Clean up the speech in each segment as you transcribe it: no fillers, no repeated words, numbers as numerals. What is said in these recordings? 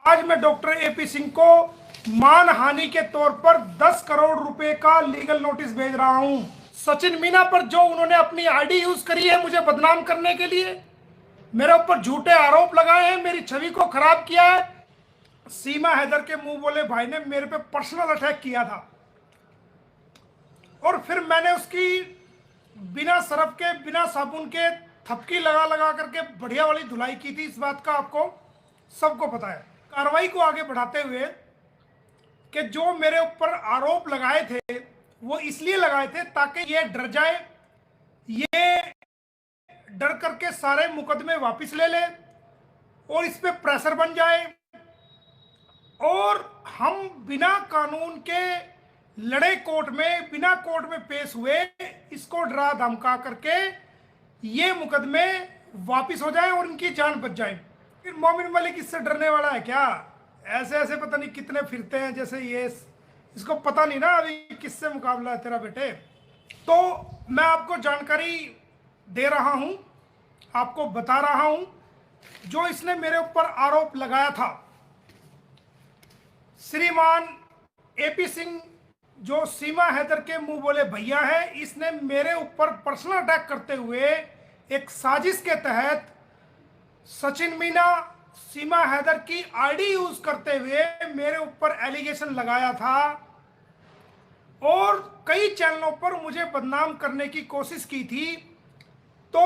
आज मैं doctor AP Singh को मानहानि के तौर पर 10 करोड़ रुपए का लीगल नोटिस भेज रहा हूं। सचिन मीना पर जो उन्होंने अपनी आईडी यूज करी है मुझे बदनाम करने के लिए, मेरे ऊपर झूठे आरोप लगाए हैं, मेरी छवि को खराब किया है। सीमा हैदर के मुंह बोले भाई ने मेरे पे पर्सनल अटैक किया था और फिर मैंने उसकी बिना सरफ के बिना साबुन के थपकी लगा लगा करके बढ़िया वाली धुलाई की थी। इस बात का आपको सबको पता है। कार्रवाई को आगे बढ़ाते हुए कि जो मेरे ऊपर आरोप लगाए थे वो इसलिए लगाए थे ताकि ये डर जाए, ये डर करके सारे मुकदमे वापस ले ले और इस पे प्रेशर बन जाए और हम बिना कानून के लड़े कोर्ट में, बिना कोर्ट में पेश हुए इसको डरा धमका करके ये मुकदमे वापस हो जाए और इनकी जान बच जाए। फिर मोमिन मलिक इससे डरने वाला है क्या? ऐसे ऐसे पता नहीं कितने फिरते हैं जैसे ये, इसको पता नहीं ना अभी किससे मुकाबला है तेरा बेटे। तो मैं आपको जानकारी दे रहा हूं, आपको बता रहा हूं जो इसने मेरे ऊपर आरोप लगाया था। श्रीमान एपी सिंह जो सीमा हैदर के मुंह बोले भैया है, इसने मेरे ऊपर पर्सनल अटैक करते हुए एक साजिश के तहत सचिन मीना सीमा हैदर की आईडी यूज करते हुए मेरे ऊपर एलिगेशन लगाया था और कई चैनलों पर मुझे बदनाम करने की कोशिश की थी। तो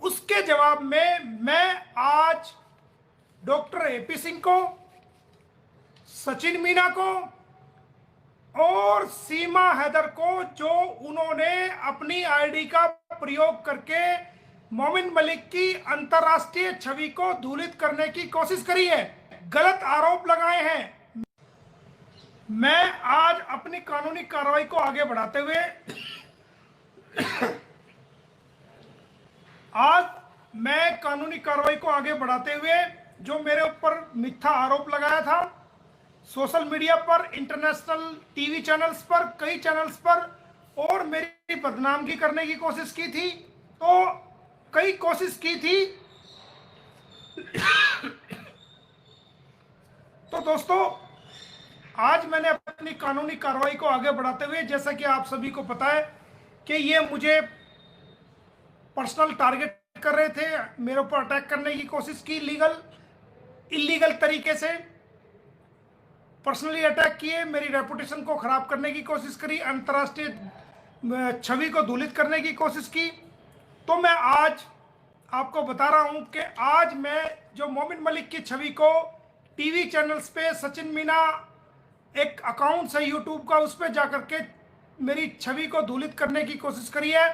उसके जवाब में मैं आज डॉक्टर एपी सिंह को, सचिन मीना को और सीमा हैदर को जो उन्होंने अपनी आईडी का प्रयोग करके मोमिन मलिक की अंतर्राष्ट्रीय छवि को धूलित करने की कोशिश करी है, गलत आरोप लगाए हैं, मैं आज अपनी कानूनी कार्रवाई को आगे बढ़ाते हुए जो मेरे ऊपर मिथ्या आरोप लगाया था सोशल मीडिया पर, इंटरनेशनल टीवी चैनल्स पर, कई चैनल्स पर, और मेरी बदनामी करने की कोशिश की थी, तो कई कोशिश की थी। तो दोस्तों आज मैंने अपनी कानूनी कार्रवाई को आगे बढ़ाते हुए, जैसा कि आप सभी को पता है कि ये मुझे पर्सनल टारगेट कर रहे थे, मेरे ऊपर अटैक करने की कोशिश की, इलीगल तरीके से पर्सनली अटैक किए, मेरी रेपुटेशन को खराब करने की कोशिश करी, अंतर्राष्ट्रीय छवि को धूलित करने की कोशिश की। तो मैं आज आपको बता रहा हूं कि आज मैं जो मोमिन मलिक की छवि को टीवी चैनल्स पे, सचिन मीना एक अकाउंट है यूट्यूब का, उस पर जाकर के मेरी छवि को धूलित करने की कोशिश करी है,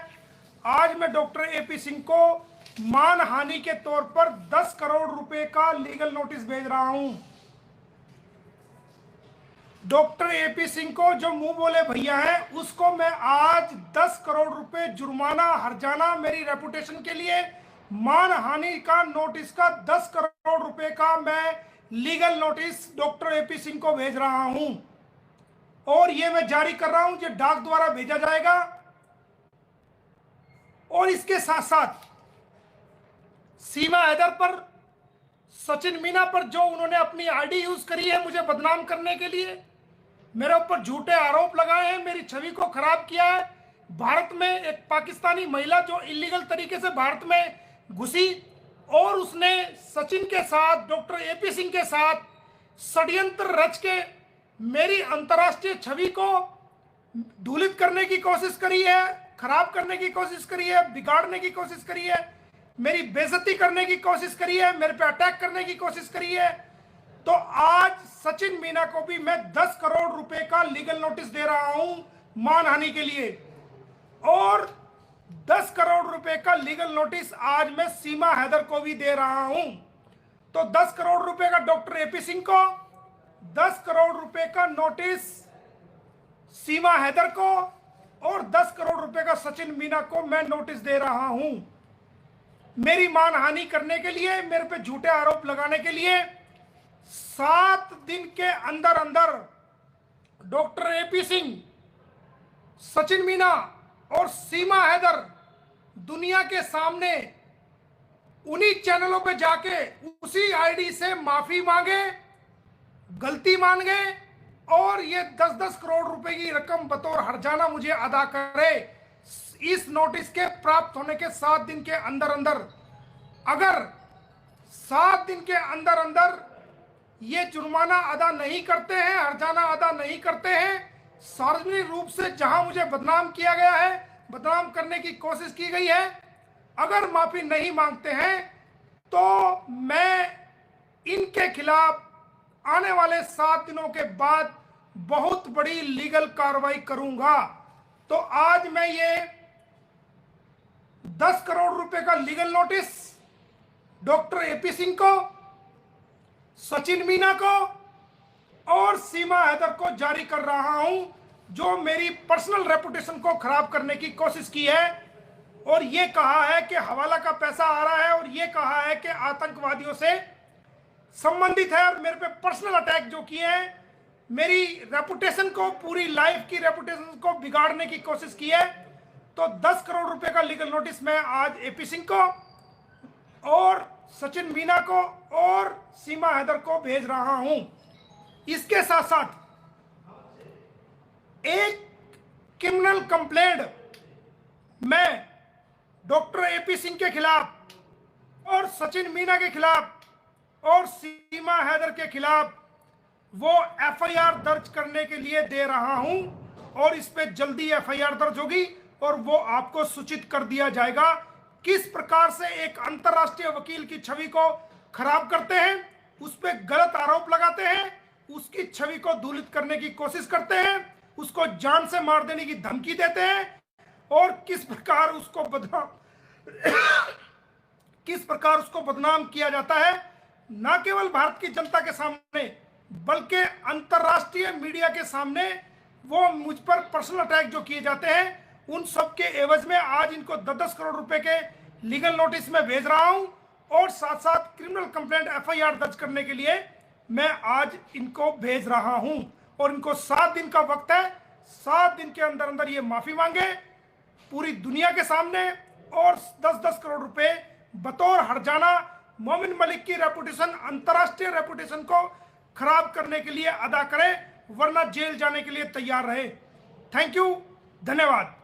आज मैं डॉक्टर एपी सिंह को मानहानि के तौर पर 10 करोड़ रुपए का लीगल नोटिस भेज रहा हूं। डॉक्टर एपी सिंह को जो मुंह बोले भैया है उसको मैं आज 10 करोड़ रुपए जुर्माना, हर्जाना, मेरी रेपुटेशन के लिए मानहानि का नोटिस का 10 करोड़ रुपए का मैं legal notice doctor AP Singh को भेज रहा हूं और ये मैं जारी कर रहा हूं, ये डाक द्वारा भेजा जाएगा। और इसके साथ साथ सीमा हैदर पर, सचिन मीना पर जो उन्होंने अपनी आईडी यूज करी है मुझे बदनाम करने के लिए, मेरे ऊपर झूठे आरोप लगाए हैं, मेरी छवि को खराब किया है। भारत में एक पाकिस्तानी महिला जो इलीगल तरीके से भारत में घुसी और उसने सचिन के साथ, डॉक्टर एपी सिंह के साथ षड्यंत्र रच के मेरी अंतर्राष्ट्रीय छवि को धूलित करने की कोशिश करी है, खराब करने की कोशिश करी है, बिगाड़ने की कोशिश करी है, मेरी बेइज्जती करने की कोशिश करी है, मेरे पे अटैक करने की कोशिश करी है। तो आज सचिन मीना को भी मैं 10 करोड़ रुपए का लीगल नोटिस दे रहा हूं मानहानि के लिए और 10 करोड़ रुपए का लीगल नोटिस आज मैं सीमा हैदर को भी दे रहा हूं। तो 10 करोड़ रुपए का डॉक्टर एपी सिंह को, 10 करोड़ रुपए का नोटिस सीमा हैदर को और 10 करोड़ रुपए का सचिन मीना को मैं नोटिस दे रहा हूं मेरी मानहानि करने के लिए, मेरे पे झूठे आरोप लगाने के लिए। 7 दिन के अंदर अंदर डॉक्टर एपी सिंह, सचिन मीना और सीमा हैदर दुनिया के सामने उन्हीं चैनलों पे जाके उसी आईडी से माफी मांगे, गलती मान गए और ये 10-10 करोड़ रुपए की रकम बतौर हर्जाना मुझे अदा करे। इस नोटिस के प्राप्त होने के 7 दिन के अंदर अंदर, अगर 7 दिन के अंदर अंदर ये जुर्माना अदा नहीं करते हैं, हर्जाना अदा नहीं करते हैं, सार्वजनिक रूप से जहां मुझे बदनाम किया गया है, बदनाम करने की कोशिश की गई है, अगर माफी नहीं मांगते हैं तो मैं इनके खिलाफ आने वाले 7 दिनों के बाद बहुत बड़ी लीगल कार्रवाई करूंगा। तो आज मैं ये 10 करोड़ रुपए का legal notice doctor AP Singh को, सचिन मीना को और सीमा हैदर को जारी कर रहा हूं, जो मेरी पर्सनल रेपुटेशन को खराब करने की कोशिश की है और ये कहा है कि हवाला का पैसा आ रहा है और ये कहा है कि आतंकवादियों से संबंधित है और मेरे पे पर्सनल अटैक जो किए हैं, मेरी रेपुटेशन को, पूरी लाइफ की रेपुटेशन को बिगाड़ने की कोशिश की है। तो 10 करोड़ रुपए का लीगल नोटिस मैं आज एपी सिंह को और सचिन मीना को और सीमा हैदर को भेज रहा हूं। इसके साथ साथ एक क्रिमिनल कंप्लेंट मैं डॉक्टर एपी सिंह के खिलाफ और सचिन मीना के खिलाफ और सीमा हैदर के खिलाफ वो एफआईआर दर्ज करने के लिए दे रहा हूं और इस पे जल्दी एफआईआर दर्ज होगी और वो आपको सूचित कर दिया जाएगा। किस प्रकार से एक अंतर्राष्ट्रीय वकील की छवि को खराब करते हैं, उस पे गलत आरोप लगाते हैं, उसकी छवि को धूलित करने की कोशिश करते हैं, उसको जान से मार देने की धमकी देते हैं और किस प्रकार उसको बदनाम किया जाता है, न केवल भारत की जनता के सामने बल्कि अंतर्राष्ट्रीय मीडिया के सामने वो मुझ पर पर्सनल अटैक जो किए जाते हैं, उन सब के एवज में आज इनको 10-10 करोड़ रुपए के लीगल नोटिस में भेज रहा हूं और साथ साथ क्रिमिनल कंप्लेंट एफआईआर दर्ज करने के लिए मैं आज इनको भेज रहा हूं और इनको 7 दिन का वक्त है। 7 दिन के अंदर अंदर ये माफी मांगे पूरी दुनिया के सामने और 10-10 करोड़ रुपए बतौर हर्जाना मोमिन मलिक की रेपुटेशन, अंतर्राष्ट्रीय रेपुटेशन को खराब करने के लिए अदा करें, वरना जेल जाने के लिए तैयार रहे। थैंक यू, धन्यवाद।